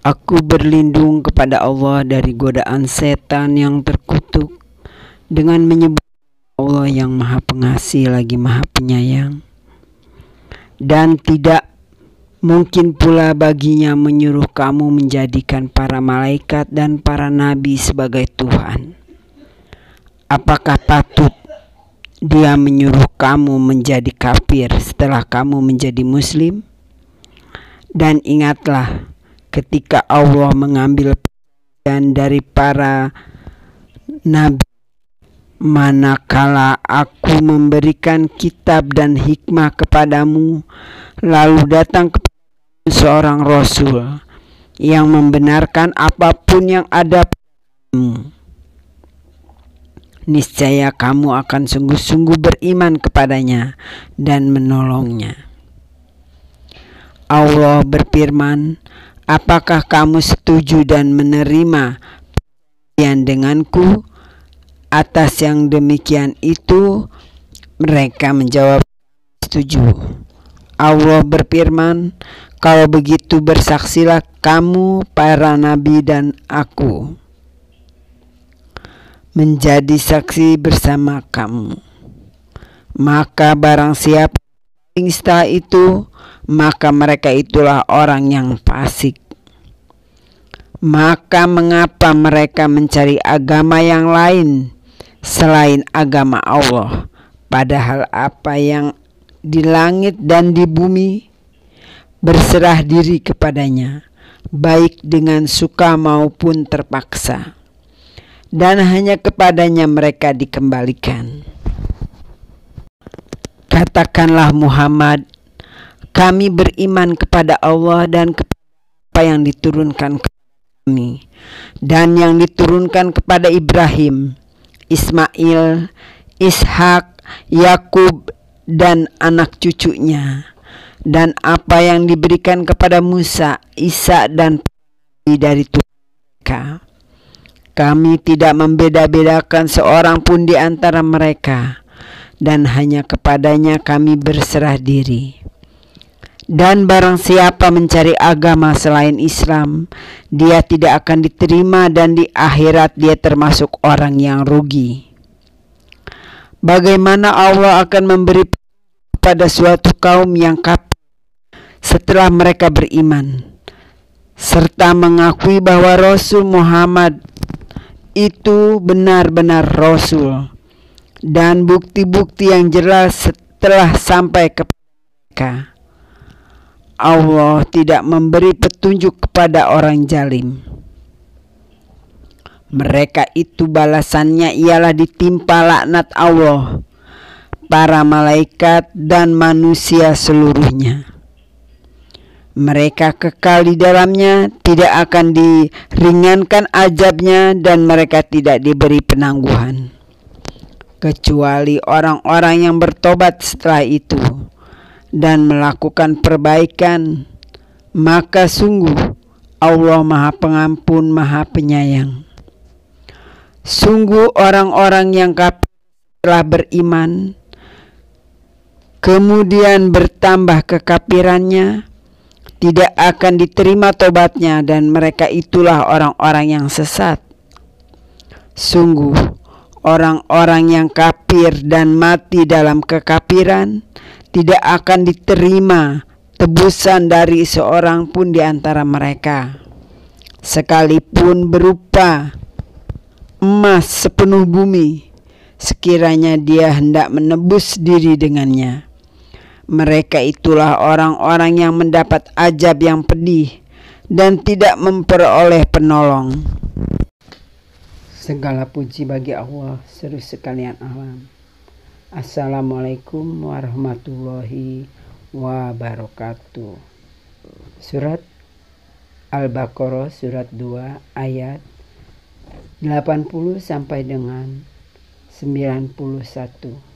Aku berlindung kepada Allah dari godaan setan yang terkutuk dengan menyebut Allah yang Maha Pengasih lagi Maha Penyayang. Dan tidak mungkin pula baginya menyuruh kamu menjadikan para malaikat dan para nabi sebagai Tuhan. Apakah patut Dia menyuruh kamu menjadi kafir setelah kamu menjadi muslim? Dan ingatlah ketika Allah mengambil perjanjian dari para nabi, manakala aku memberikan kitab dan hikmah kepadamu, lalu datang kepadamu seorang rasul yang membenarkan apapun yang ada padamu, niscaya kamu akan sungguh-sungguh beriman kepadanya dan menolongnya. Allah berfirman, apakah kamu setuju dan menerima perjanjian denganku? Atas yang demikian itu, mereka menjawab, setuju. Allah berfirman, kalau begitu bersaksilah kamu, para nabi dan aku, menjadi saksi bersama kamu. Maka barang siapa setelah itu, maka mereka itulah orang yang fasik. Maka mengapa mereka mencari agama yang lain selain agama Allah, padahal apa yang di langit dan di bumi berserah diri kepadanya, baik dengan suka maupun terpaksa, dan hanya kepadanya mereka dikembalikan. Katakanlah Muhammad, kami beriman kepada Allah dan kepada apa yang diturunkan kepada kami dan yang diturunkan kepada Ibrahim, Ismail, Ishak, Yakub dan anak cucunya, dan apa yang diberikan kepada Musa, Isa dan dari Tuhan mereka. Kami tidak membeda-bedakan seorang pun di antara mereka, dan hanya kepadanya kami berserah diri. Dan barang siapa mencari agama selain Islam, dia tidak akan diterima dan di akhirat dia termasuk orang yang rugi. Bagaimana Allah akan memberi pada suatu kaum yang kafir setelah mereka beriman, serta mengakui bahwa Rasul Muhammad itu benar-benar Rasul, dan bukti-bukti yang jelas setelah sampai kepada mereka. Allah tidak memberi petunjuk kepada orang zalim. Mereka itu balasannya ialah ditimpa laknat Allah, para malaikat dan manusia seluruhnya. Mereka kekal di dalamnya, tidak akan diringankan azabnya, dan mereka tidak diberi penangguhan, kecuali orang-orang yang bertobat setelah itu dan melakukan perbaikan. Maka sungguh Allah Maha Pengampun, Maha Penyayang. Sungguh orang-orang yang kafir telah beriman, kemudian bertambah kekafirannya, tidak akan diterima tobatnya, dan mereka itulah orang-orang yang sesat. Sungguh orang-orang yang kafir dan mati dalam kekafiran, tidak akan diterima tebusan dari seorang pun di antara mereka, sekalipun berupa emas sepenuh bumi, sekiranya dia hendak menebus diri dengannya. Mereka itulah orang-orang yang mendapat azab yang pedih dan tidak memperoleh penolong. Segala puji bagi Allah, seru sekalian alam. Assalamualaikum warahmatullahi wabarakatuh. Surat Al-Baqarah surat 2 ayat 80 sampai dengan 91.